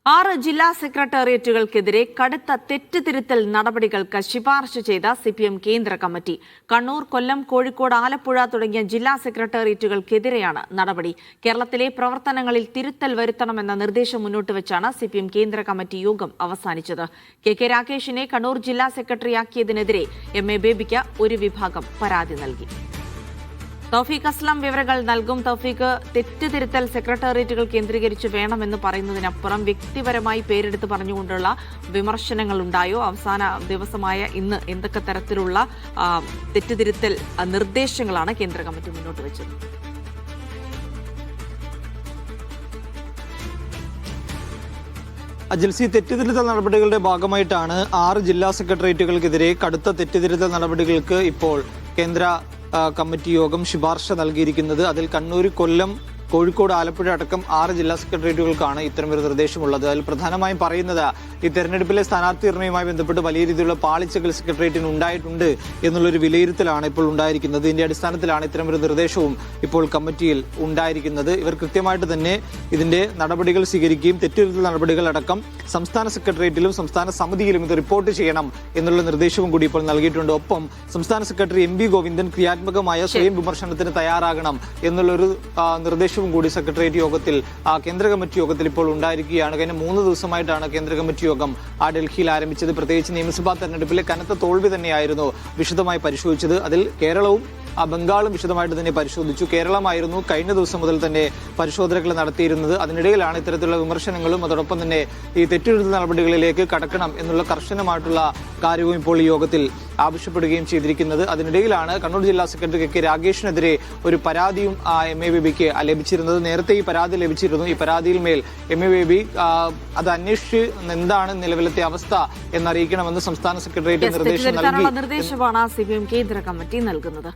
6 ജില്ലാ സെക്രട്ടേറിയറ്റുകൾക്കെതിരെ കടുത്ത തെറ്റുതിരുത്തൽ നടപടികൾക്ക് ശുപാർശ ചെയ്ത സിപിഎം കേന്ദ്ര കമ്മിറ്റി. കണ്ണൂർ, കൊല്ലം, കോഴിക്കോട്, ആലപ്പുഴ തുടങ്ങിയ ജില്ലാ സെക്രട്ടേറിയറ്റുകൾക്കെതിരെയാണ് നടപടി. കേരളത്തിലെ പ്രവർത്തനങ്ങളിൽ തിരുത്തൽ വരുത്തണമെന്ന നിർദ്ദേശം മുന്നോട്ട് വെച്ചാണ് സിപിഎം കേന്ദ്ര കമ്മിറ്റി യോഗം അവസാനിച്ചത്. കെ രാകേഷിനെ കണ്ണൂർ ജില്ലാ സെക്രട്ടറിയാക്കിയതിനെതിരെ എം.എ. ബേബിക്ക് ഒരു വിഭാഗം പരാതി നൽകി. തൗഫീഖ് അസ്ലം വിവരങ്ങൾ നൽകും. തൗഫീഖ്, തെറ്റുതിരുത്തൽ സെക്രട്ടേറിയറ്റുകൾ കേന്ദ്രീകരിച്ച് വേണമെന്ന് പറയുന്നതിനപ്പുറം വ്യക്തിപരമായി പേരെടുത്ത് പറഞ്ഞുകൊണ്ടുള്ള വിമർശനങ്ങൾ ഉണ്ടായോ? അവസാന ദിവസമായ ഇന്ന് എന്തൊക്കെ തരത്തിലുള്ള തെറ്റുതിരുത്തൽ നിർദ്ദേശങ്ങളാണ് കേന്ദ്ര കമ്മിറ്റി മുന്നോട്ട് വെച്ചത്? അജിൽസി, തെറ്റുതിരുത്തൽ നടപടികളുടെ ഭാഗമായിട്ടാണ് 6 ജില്ലാ സെക്രട്ടേറിയറ്റുകൾക്കെതിരെ കടുത്ത തെറ്റുതിരുത്തൽ നടപടികൾക്ക് ഇപ്പോൾ കേന്ദ്ര കമ്മിറ്റി യോഗം ശുപാർശ നൽകിയിരിക്കുന്നത്. അതിൽ കണ്ണൂർ, കൊല്ലം, കോഴിക്കോട്, ആലപ്പുഴ അടക്കം 6 ജില്ലാ സെക്രട്ടേറിയറ്റുകൾക്കാണ് ഇത്തരമൊരു നിർദ്ദേശമുള്ളത്. അതിൽ പ്രധാനമായും പറയുന്നത് ഈ തെരഞ്ഞെടുപ്പിലെ സ്ഥാനാർത്ഥി നിർണ്ണയവുമായി ബന്ധപ്പെട്ട് വലിയ രീതിയിലുള്ള പാളിച്ചകൾ സെക്രട്ടേറിയറ്റിന് ഉണ്ടായിട്ടുണ്ട് എന്നുള്ളൊരു വിലയിരുത്തലാണ് ഇപ്പോൾ ഉണ്ടായിരിക്കുന്നത്. ഇതിന്റെ അടിസ്ഥാനത്തിലാണ് ഇത്തരമൊരു നിർദ്ദേശവും ഇപ്പോൾ കമ്മിറ്റിയിൽ ഉണ്ടായിരിക്കുന്നത്. ഇവർ കൃത്യമായിട്ട് തന്നെ ഇതിന്റെ നടപടികൾ സ്വീകരിക്കുകയും തെറ്റുതിരുത്തൽ നടപടികൾ അടക്കം സംസ്ഥാന സെക്രട്ടേറിയറ്റിലും സംസ്ഥാന സമിതിയിലും ഇത് റിപ്പോർട്ട് ചെയ്യണം എന്നുള്ള നിർദ്ദേശവും കൂടി ഇപ്പോൾ നൽകിയിട്ടുണ്ട്. ഒപ്പം സംസ്ഥാന സെക്രട്ടറി എം.വി. ഗോവിന്ദൻ ക്രിയാത്മകമായ സ്വയം വിമർശനത്തിന് തയ്യാറാകണം എന്നുള്ളൊരു നിർദ്ദേശവും കൂടി സെക്രട്ടേറിയറ്റ് യോഗത്തിൽ കേന്ദ്ര കമ്മിറ്റി യോഗത്തിൽ ഇപ്പോൾ ഉണ്ടായിരിക്കുകയാണ്. കഴിഞ്ഞ 3 ദിവസമായിട്ടാണ് കേന്ദ്ര കമ്മിറ്റി യോഗം ഡൽഹിയിൽ ആരംഭിച്ചത്. പ്രത്യേകിച്ച് നിയമസഭാ തെരഞ്ഞെടുപ്പിലെ കനത്ത തോൽവി തന്നെയായിരുന്നു വിശദമായി പരിശോധിച്ചത്. അതിൽ കേരളവും ബംഗാളും വിശദമായിട്ട് തന്നെ പരിശോധിച്ചു. കേരളമായിരുന്നു കഴിഞ്ഞ ദിവസം മുതൽ തന്നെ പരിശോധനകൾ നടത്തിയിരുന്നത്. അതിനിടയിലാണ് ഇത്തരത്തിലുള്ള വിമർശനങ്ങളും അതോടൊപ്പം തന്നെ ഈ തെറ്റുതിരുത്തൽ നടപടികളിലേക്ക് കടക്കണം എന്നുള്ള കർശനമായിട്ടുള്ള കാര്യവും ഇപ്പോൾ ഈ യോഗത്തിൽ ആവശ്യപ്പെടുകയും ചെയ്തിരിക്കുന്നത്. അതിനിടയിലാണ് കണ്ണൂർ ജില്ലാ സെക്രട്ടറി കെ രാകേഷിനെതിരെ ഒരു പരാതിയും എം.എ. ബേബിക്ക് ലഭിച്ചിരുന്നത്. നേരത്തെ ഈ പരാതി ലഭിച്ചിരുന്നു. ഈ പരാതിയിൽ മേൽ എം.എ. ബേബി അത് അന്വേഷിച്ച് എന്താണ് നിലവിലത്തെ അവസ്ഥ എന്നറിയിക്കണമെന്ന് സംസ്ഥാന സെക്രട്ടേറിയറ്റ് നിർദ്ദേശമാണ് സിപിഎം കേന്ദ്ര കമ്മിറ്റി നൽകുന്നത്.